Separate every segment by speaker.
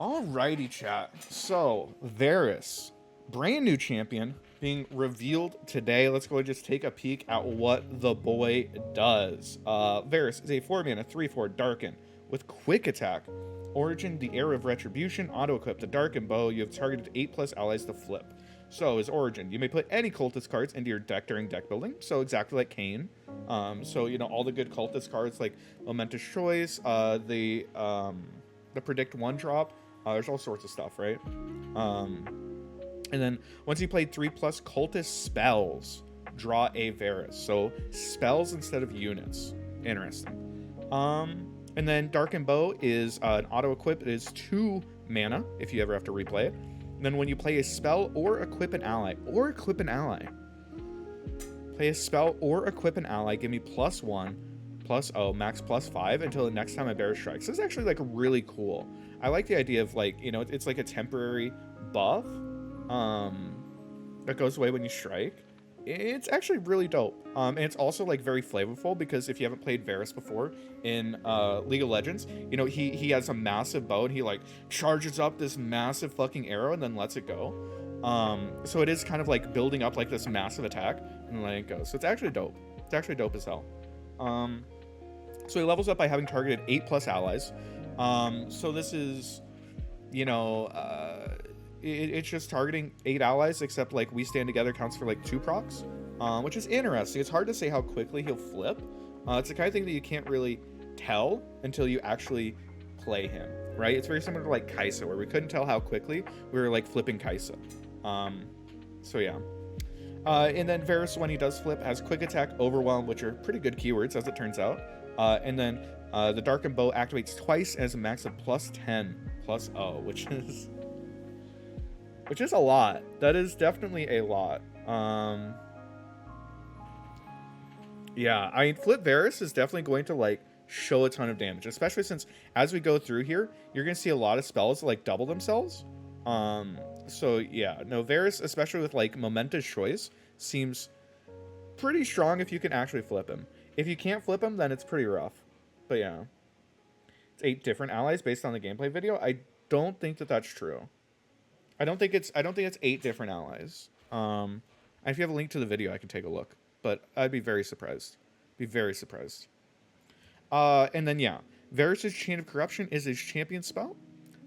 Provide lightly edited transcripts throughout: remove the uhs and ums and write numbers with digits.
Speaker 1: Alrighty, chat. So, Varus, brand new champion, being revealed today. Let's go and just take a peek at what the boy does. Varus is a 4-mana 3/4 Darken with quick attack. Origin, the Era of Retribution, auto-equip the Darken Bow. You have targeted 8+ allies to flip. So, his Origin, you may put any Cultist cards into your deck during deck building. So, exactly like Kayn. So, you know, all the good Cultist cards like Momentous Choice, the Predict 1-drop. There's all sorts of stuff, right? And then once you played 3+ Cultist spells, draw a Varus. So spells instead of units. Interesting. And then Darken Bow is an auto equip. It is 2 mana if you ever have to replay it. And then when you play a spell or equip an ally, play a spell or equip an ally, give me +1, +0, max +5 until the next time a Varus strikes. This is actually like really cool. I like the idea of like, you know, it's like a temporary buff that goes away when you strike. It's actually really dope. And it's also like very flavorful because if you haven't played Varus before in League of Legends, you know, he has a massive bow and he like charges up this massive fucking arrow and then lets it go. So it is kind of like building up like this massive attack and letting it go. So it's actually dope. It's actually dope as hell. So he levels up by having targeted 8+ allies. So this is, you know, it's just targeting 8 allies, except like We Stand Together counts for like 2 procs, which is interesting. It's hard to say how quickly he'll flip. It's the kind of thing that you can't really tell until you actually play him, right? It's very similar to like Kai'Sa, where we couldn't tell how quickly we were like flipping Kai'Sa. So yeah. And then Varus, when he does flip, has quick attack, overwhelm, which are pretty good keywords as it turns out. And then the Darken Bow activates twice as a max of +10, +0, which is a lot. That is definitely a lot. Yeah, I mean, Flip Varus is definitely going to like show a ton of damage, especially since as we go through here, you're gonna see a lot of spells like double themselves. So yeah, no, Varus, especially with like Momentous Choice, seems pretty strong if you can actually flip him. If you can't flip him, then it's pretty rough. But yeah, it's 8 different allies based on the gameplay video. I don't think that that's true. I don't think it's 8 different allies. And if you have a link to the video, I can take a look. But I'd be very surprised. And then yeah, Varus' Chain of Corruption is his champion spell.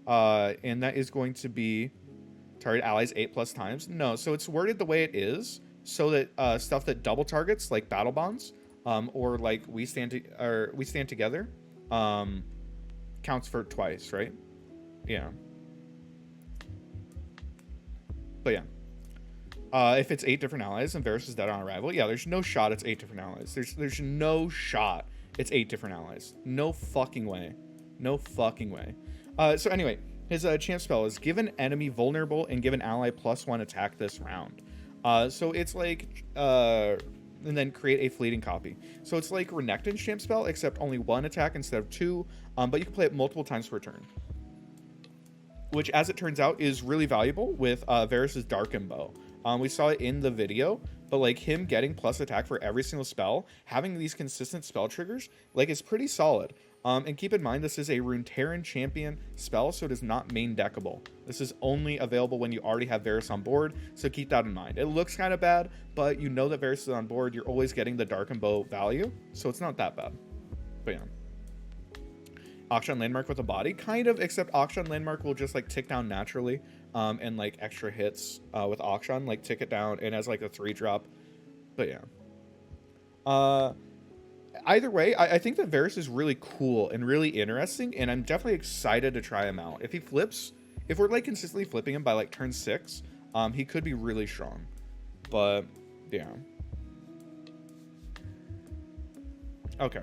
Speaker 1: And that is going to be target allies 8+ times. No, so it's worded the way it is so that stuff that double targets like battle bonds, or like we stand together, counts for twice, right? Yeah. But yeah, if it's 8 different allies and Varus is dead on arrival, yeah, there's no shot it's 8 different allies. There's no shot it's 8 different allies. No fucking way. So anyway, his champ spell is give an enemy vulnerable and give an ally +1 attack this round. So it's like, and then create a fleeting copy. So it's like Renekton's champ spell, except only 1 attack instead of 2, but you can play it multiple times per turn. Which, as it turns out, is really valuable with Varus' Darken Bow. We saw it in the video, but like him getting plus attack for every single spell, having these consistent spell triggers, like is pretty solid. And keep in mind, this is a Runeterra champion spell, so it is not main deckable. This is only available when you already have Varus on board, so keep that in mind. It looks kind of bad, but you know that Varus is on board, you're always getting the Darken Bow value, so it's not that bad. But yeah. Auction Landmark with a body, kind of, except Auction Landmark will just like tick down naturally, and like extra hits with Auction like tick it down and as like a 3-drop. But yeah, either way, I think that Varus is really cool and really interesting, and I'm definitely excited to try him out. If he flips, if we're like consistently flipping him by like turn 6, he could be really strong. But yeah, okay.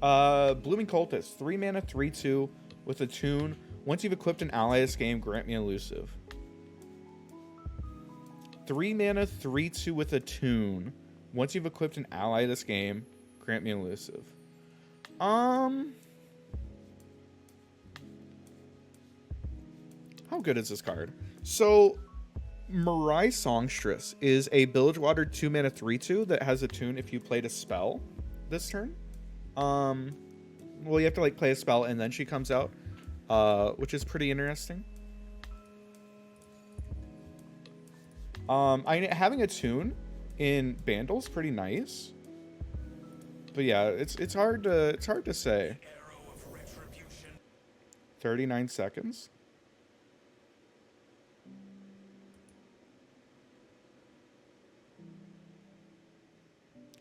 Speaker 1: Blooming Cultist, 3 mana, 3/2 with a tune. Once you've equipped an ally this game, grant me elusive. 3 mana, 3/2 with a tune. Once you've equipped an ally this game, grant me elusive. How good is this card? So, Mirai Songstress is a Bilgewater 2 mana, 3/2 that has a tune if you played a spell this turn. Well, you have to like play a spell and then she comes out. which is pretty interesting. Having a tune in Bandle's pretty nice. But yeah, it's hard to say. 39 seconds.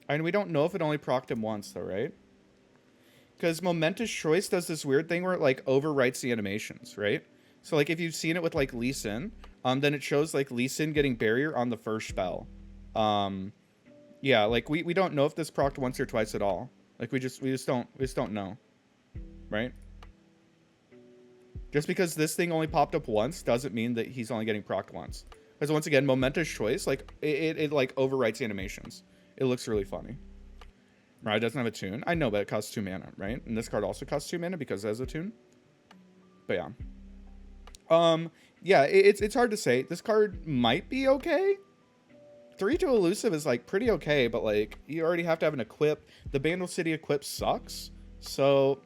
Speaker 1: And we don't know if it only procced him once though, right? Because Momentous Choice does this weird thing where it like overwrites the animations, right? So like if you've seen it with like Lee Sin, then it shows like Lee Sin getting barrier on the first spell. Yeah, like we don't know if this procced once or twice at all. Like we just don't know, right? Just because this thing only popped up once doesn't mean that he's only getting procced once. Because once again, Momentous Choice, like it like overwrites the animations. It looks really funny. Right, it doesn't have a tune. I know, but it costs 2 mana, right? And this card also costs 2 mana because it has a tune. But yeah. Yeah, it's hard to say. This card might be okay. 3-2 elusive is like pretty okay, but like you already have to have an equip. The Bandle City equip sucks. So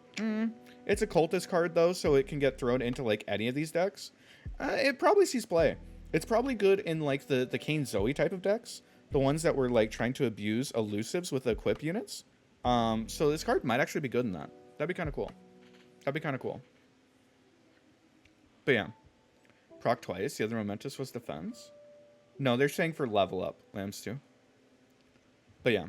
Speaker 1: it's a cultist card though, so it can get thrown into like any of these decks. It probably sees play. It's probably good in like the Kane Zoe type of decks. The ones that were like trying to abuse elusives with equip units. So this card might actually be good in that. That'd be kind of cool. That'd be kind of cool. But yeah. Proc twice. The other Momentous was defense. No, they're saying for level up. Lambs too. But yeah.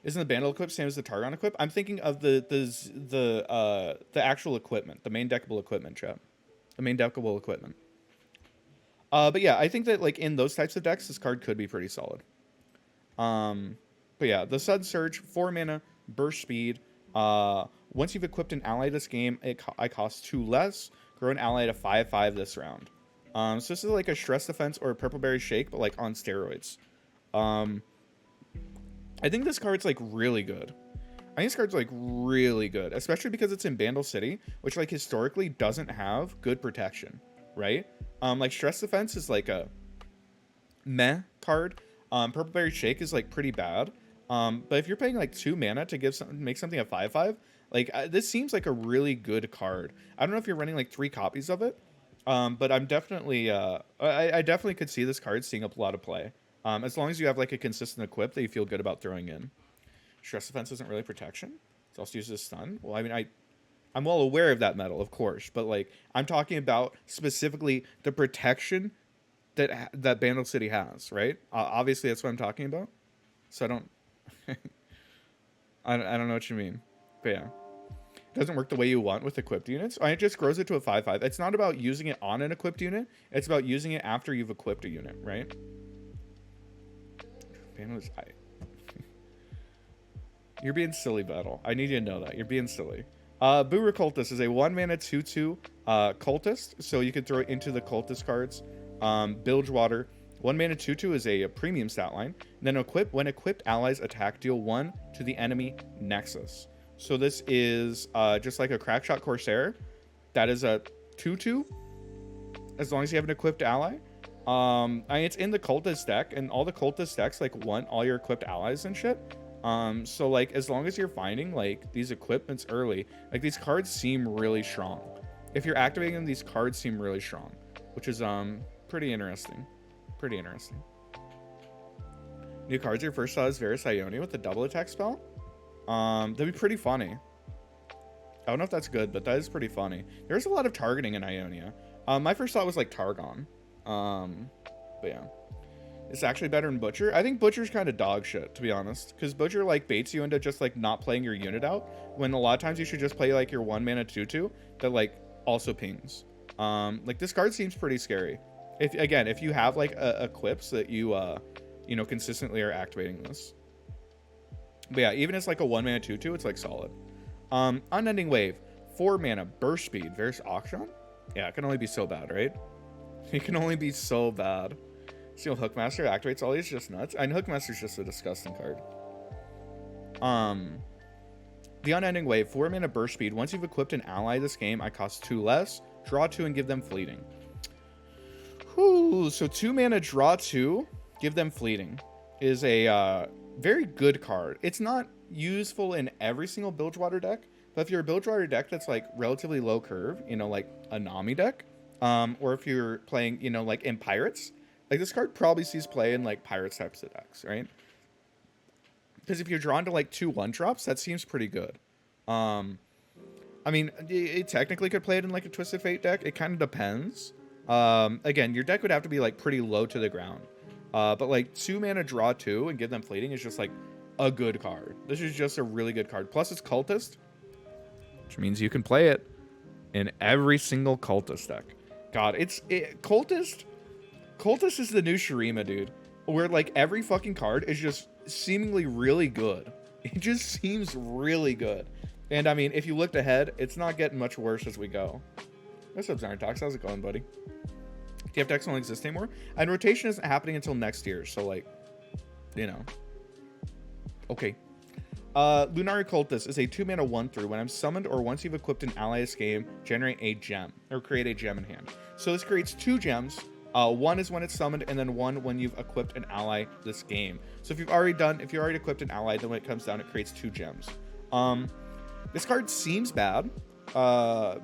Speaker 1: Isn't the Bandle equip same as the Targon equip? I'm thinking of the actual equipment. The main deckable equipment, chat. The main deckable equipment. But yeah, I think that like in those types of decks, this card could be pretty solid. But yeah, the Sud Surge, 4 mana, burst speed. Once you've equipped an ally this game, I cost 2 less. Grow an ally to 5/5 this round. So this is like a stress defense or a Purple Berry Shake, but like on steroids. I think this card's like really good. I think this card's like really good, especially because it's in Bandle City, which like historically doesn't have good protection, right? Like stress defense is like a meh card. Purple Berry Shake is like pretty bad. But if you're paying like 2 mana to make something a 5/5, like this seems like a really good card. I don't know if you're running like 3 copies of it, but I'm definitely I definitely could see this card seeing a lot of play. As long as you have like a consistent equip that you feel good about throwing in. Stress defense isn't really protection. It's also used as stun. Well, I mean, I'm well aware of that metal, of course, but like I'm talking about specifically the protection that Bandle City has, right? Obviously, that's what I'm talking about. So I don't, I don't know what you mean, but yeah, it doesn't work the way you want with equipped units. It just grows it to a 5/5. It's not about using it on an equipped unit. It's about using it after you've equipped a unit, right? Bandle's You're being silly, Battle. I need you to know that. You're being silly. Boo Cultist is a 1 mana 2/2 cultist, so you can throw it into the cultist cards. Bilgewater, 1 mana 2/2 is a premium stat line. And then when equipped allies attack, deal 1 to the enemy Nexus. So this is just like a Crackshot Corsair. That is a 2/2, as long as you have an equipped ally. It's in the cultist deck, and all the cultist decks like want all your equipped allies and shit. So like as long as you're finding like these equipments early, like these cards seem really strong. If you're activating them, these cards seem really strong, which is pretty interesting. Pretty interesting. New cards your first saw is Varus Ionia with the double attack spell. That'd be pretty funny. I don't know if that's good, but that is pretty funny. There's a lot of targeting in Ionia. My first thought was like Targon. But yeah. It's actually better than Butcher. I think Butcher's kind of dog shit, to be honest. Because Butcher, like, baits you into just, like, not playing your unit out. When a lot of times you should just play, like, your 1 mana 2/2 that, like, also pings. Like, this card seems pretty scary. If you have, like, equips that you, you know, consistently are activating this. But yeah, even as, like, a 1 mana 2/2, it's, like, solid. Unending Wave. 4 mana, burst speed. Varus Auction? Yeah, it can only be so bad, right? It can only be so bad. Steel Hookmaster activates all these, just nuts. And Hookmaster's just a disgusting card. The Unending Wave, 4 mana burst speed. Once you've equipped an ally this game, I cost 2 less. Draw 2 and give them fleeting. Whew, so 2 mana, draw 2, give them fleeting is a very good card. It's not useful in every single Bilgewater deck, But if you're a build drawer deck that's like relatively low curve, you know, like a Nami deck, or if you're playing, you know, like in Pirates, like this card probably sees play in like Pirates types of decks, right? Because if you're drawn to like 2/1 drops, that seems pretty good. Um, I mean, it technically could play it in like a Twisted Fate deck. It kind of depends. Again, your deck would have to be like pretty low to the ground. But like 2 mana draw 2 and give them fleeting is just like a good card. This is just a really good card. Plus it's Cultist, which means you can play it in every single Cultist deck. God, Cultist. Cultist is the new Shurima, dude. Where like every fucking card is just seemingly really good. It just seems really good. And I mean, if you looked ahead, it's not getting much worse as we go. What's up, Zarntox? How's it going, buddy? TF decks don't exist anymore. And rotation isn't happening until next year, so like, you know. Okay. Lunari Cultist is a 2-mana 1/3. When I'm summoned or once you've equipped an ally this game, generate a gem or create a gem in hand. So this creates 2 gems. One is when it's summoned, and then one when you've equipped an ally this game. So if you've already equipped an ally, then when it comes down, it creates 2 gems. This card seems bad,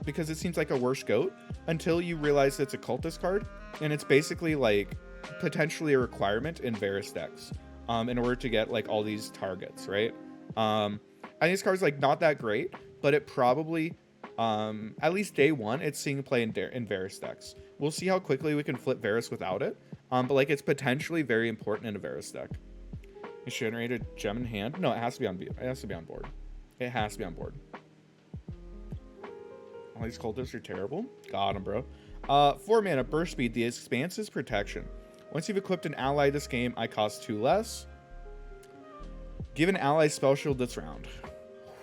Speaker 1: because it seems like a worse goat until you realize it's a Cultist card, and it's basically like potentially a requirement in Varus decks, in order to get like all these targets, right? I think this card's like not that great, but it probably, at least day one, it's seeing play in Varus decks. We'll see how quickly we can flip Varus without it, but like it's potentially very important in a Varus deck. You generate a gem in hand. No, it has to be on board. It has to be on board. It has to be on board. All these Cultists are terrible. Got him, bro. 4 mana, burst speed. The Expanse's protection. Once you've equipped an ally this game, I cost 2 less. Give an ally spell shield this round.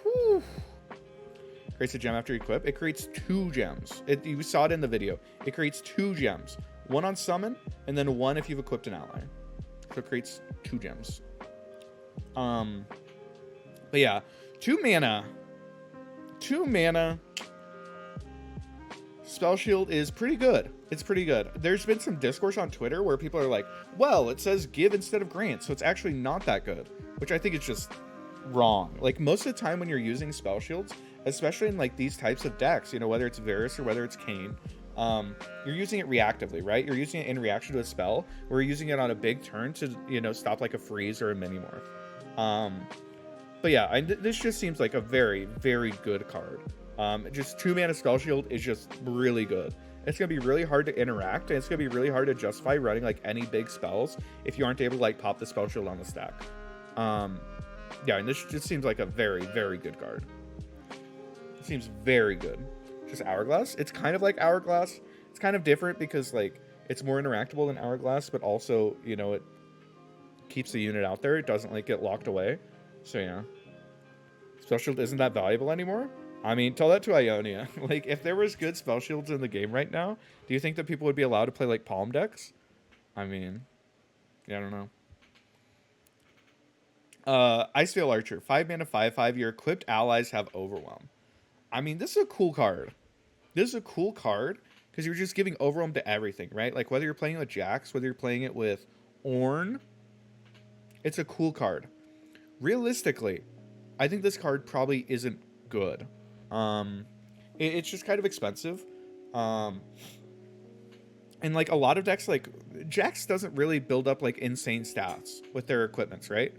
Speaker 1: Whew. Creates a gem after you equip. It creates 2 gems. You saw it in the video. It creates 2 gems. 1 on summon, and then 1 if you've equipped an ally. So it creates 2 gems. But yeah, 2 mana. 2 mana. Spell shield is pretty good. It's pretty good. There's been some discourse on Twitter where people are like, well, it says give instead of grant, so it's actually not that good, which I think is just wrong. Like most of the time when you're using spell shields, especially in like these types of decks, you know, whether it's Varus or whether it's Kayn, you're using it reactively, right? You're using it in reaction to a spell, or you're using it on a big turn to, you know, stop like a freeze or a mini morph. But yeah, this just seems like a very, very good card. Just 2 mana spell shield is just really good. It's gonna be really hard to interact, and it's gonna be really hard to justify running like any big spells if you aren't able to like pop the spell shield on the stack. Yeah, and this just seems like a very, very good card. It seems very good. Just Hourglass. It's kind of like Hourglass. It's kind of different because like it's more interactable than Hourglass, but also, you know, it keeps the unit out there. It doesn't like get locked away. So yeah, spell shield isn't that valuable anymore. I mean, tell that to Ionia. Like, if there was good spell shields in the game right now, do you think that people would be allowed to play, like, palm decks? I mean, yeah, I don't know. Icefield Archer. 5 mana, 5/5. Your equipped allies have Overwhelm. I mean, this is a cool card. This is a cool card because you're just giving Overwhelm to everything, right? Like, whether you're playing it with Jax, whether you're playing it with Ornn, it's a cool card. Realistically, I think this card probably isn't good. It's just kind of expensive. And like a lot of decks, like Jax doesn't really build up like insane stats with their equipments, right?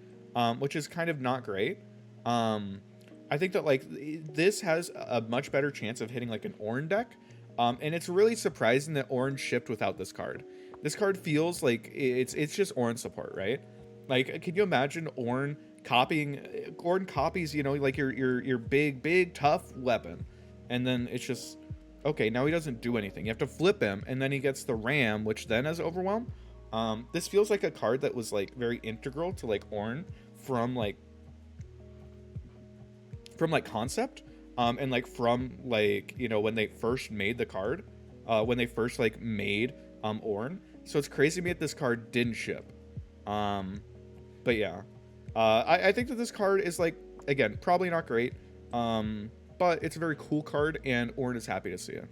Speaker 1: Which is kind of not great. I think that like this has a much better chance of hitting like an Ornn deck. And it's really surprising that Ornn shipped without this card. This card feels like it's just Ornn support, right? Like, can you imagine Ornn copies, you know, like your big tough weapon, and then it's just okay, now he doesn't do anything. You have to flip him, and then he gets the ram, which then has Overwhelm. This feels like a card that was like very integral to like Ornn from like concept, and like from like, you know, when they first made the card, when they first like made Ornn. So it's crazy to me that this card didn't ship. But yeah. I think that this card is like, again, probably not great, but it's a very cool card, and Ornn is happy to see it.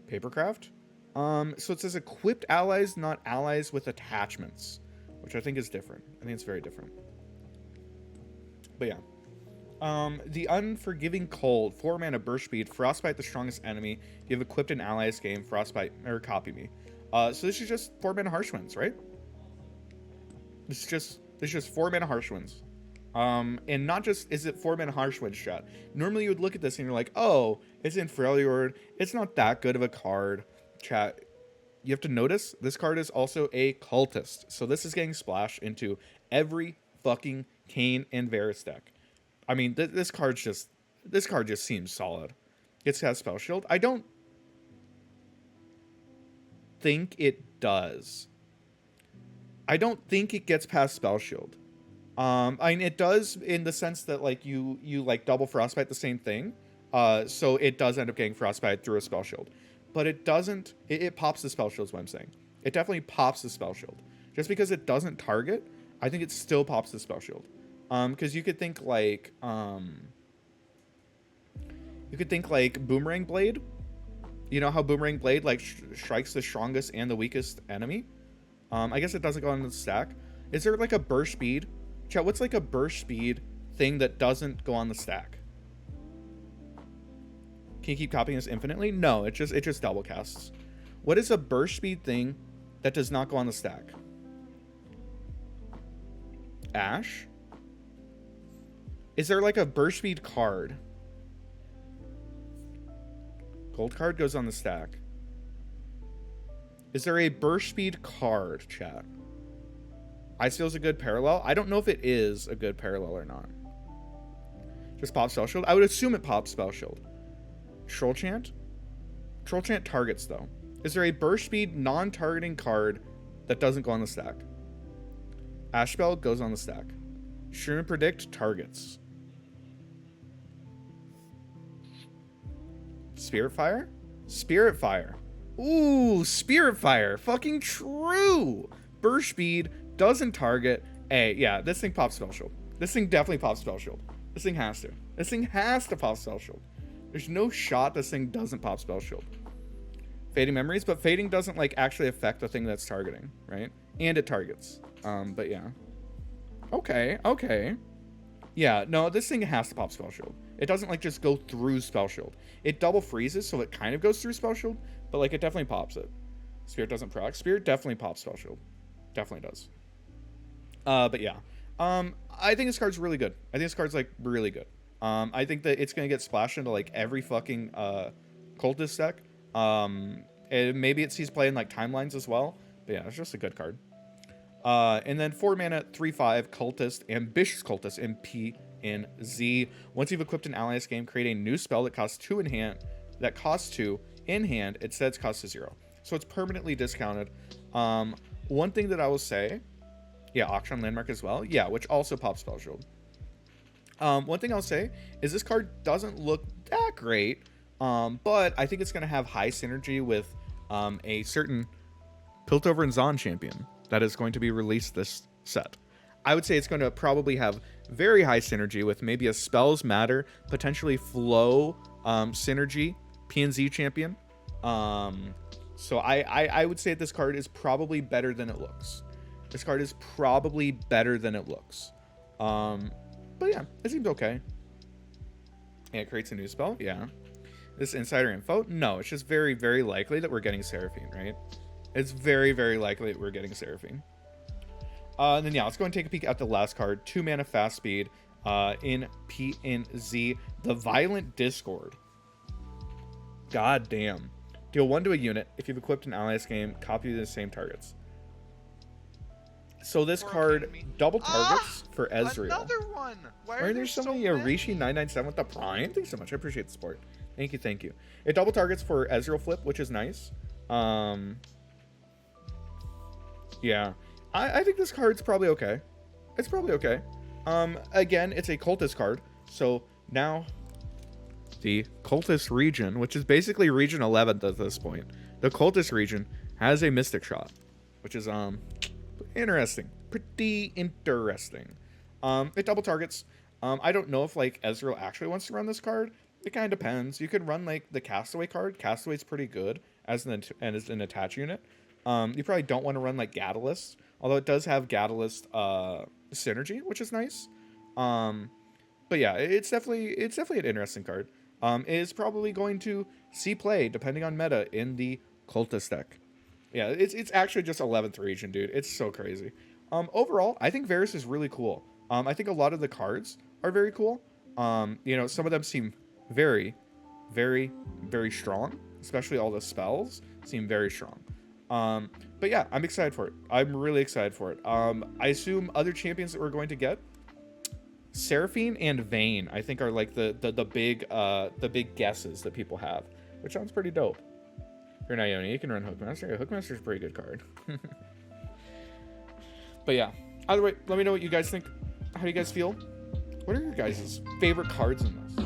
Speaker 1: Papercraft. So it says equipped allies, not allies with attachments, which I think is different. I think it's very different. But yeah. The Unforgiving Cold, 4 mana burst speed, frostbite the strongest enemy. If you have equipped an ally's game, frostbite or copy me. So this is just 4 mana harsh winds, right? This is just 4 mana harsh winds. And not just is it 4 mana harsh winds, chat. Normally you would look at this and you're like, oh, it's in Freljord. It's not that good of a card, chat. You have to notice this card is also a cultist. So this is getting splashed into every fucking Kayn and Varus deck. I mean, this card just seems solid. It has spell shield. I don't think it does. I don't think it gets past spell shield. I mean, it does in the sense that like you like double frostbite the same thing. So it does end up getting frostbite through a spell shield, but it doesn't. It pops the spell shield is what I'm saying. It definitely pops the spell shield. Just because it doesn't target, I think it still pops the spell shield. Because you could think like Boomerang Blade. You know how Boomerang Blade like strikes the strongest and the weakest enemy. I guess it doesn't go on the stack. Is there like a burst speed? Chat, what's like a burst speed thing that doesn't go on the stack? Can you keep copying this infinitely? No, it just double casts. What is a burst speed thing that does not go on the stack? Ash? Is there like a burst speed card? Gold card goes on the stack. Is there a burst speed card, chat? Icefield's a good parallel. I don't know if it is a good parallel or not. Just pop spell shield. I would assume it pops spell shield. Troll Chant? Troll Chant targets though. Is there a burst speed non-targeting card that doesn't go on the stack? Ash Spell goes on the stack. Shroom Predict targets. Spirit Fire? Spirit Fire. Ooh, Spirit Fire. Fucking true. Burst speed doesn't target. Hey, yeah, this thing pops spell shield. This thing definitely pops spell shield. This thing has to. This thing has to pop spell shield. There's no shot this thing doesn't pop spell shield. Fading Memories, but fading doesn't like actually affect the thing that's targeting, right? And it targets. But yeah. Okay. Yeah, no, this thing has to pop spell shield. It doesn't like just go through spell shield. It double freezes, so it kind of goes through spell shield, but like it definitely pops it. Spirit doesn't proc. Spirit definitely pops spell shield. Definitely does. But yeah. I think this card's really good. I think this card's like really good. I think that it's gonna get splashed into like every fucking cultist deck. And maybe it sees play in like timelines as well. But yeah, it's just a good card. And then 4 mana, 3/5 Cultist, Ambitious Cultist in P in Z. Once you've equipped an ally's game, create a new spell that costs 2 in hand. That costs 2 in hand. It says costs 0, so it's permanently discounted. One thing that I will say, yeah, Auction Landmark as well, yeah, which also pops spell shield. One thing I'll say is this card doesn't look that great, but I think it's gonna have high synergy with a certain Piltover and Zon champion that is going to be released this set. I would say it's going to probably have very high synergy with maybe a Spells Matter, potentially Flow synergy, PNZ champion. So I would say that this card is probably better than it looks. This card is probably better than it looks. But yeah, it seems okay. And it creates a new spell, yeah. This insider info? No, it's just very, very likely that we're getting Seraphine, right? It's very, very likely that we're getting Seraphine. And then yeah, let's go and take a peek at the last card. 2 mana fast speed in P and Z. The Violent Discord. God damn. Deal 1 to a unit. If you've equipped an ally's game, copy the same targets. So this card double targets for Ezreal.
Speaker 2: Another one.
Speaker 1: Why are there so many? Arishi 997 with the Prime. Thanks so much. I appreciate the support. Thank you. It double targets for Ezreal flip, which is nice. Yeah. I think this card's probably okay. It's probably okay. Again, it's a Cultist card. So now the Cultist region, which is basically region 11th at this point. The Cultist region has a Mystic Shot, which is interesting. Pretty interesting. It double targets. I don't know if like Ezreal actually wants to run this card. It kind of depends. You could run like the Castaway card. Castaway's pretty good as an attach unit. You probably don't want to run like Catalyst, although it does have Catalyst synergy, which is nice. But yeah, it's definitely an interesting card. It is probably going to see play depending on meta in the Cultist deck. Yeah, it's actually just 11th region, dude. It's so crazy. Overall, I think Varus is really cool. I think a lot of the cards are very cool. Some of them seem very, very, very strong. Especially all the spells seem very strong. But yeah, I'm excited for it. I'm really excited for it. I assume other champions that we're going to get, Seraphine and Vayne, I think are like the big guesses that people have, which sounds pretty dope. If you're an Ionia, you can run Hookmaster. Yeah, Hookmaster's a pretty good card. But yeah, either way, let me know what you guys think. How do you guys feel? What are your guys' favorite cards in this?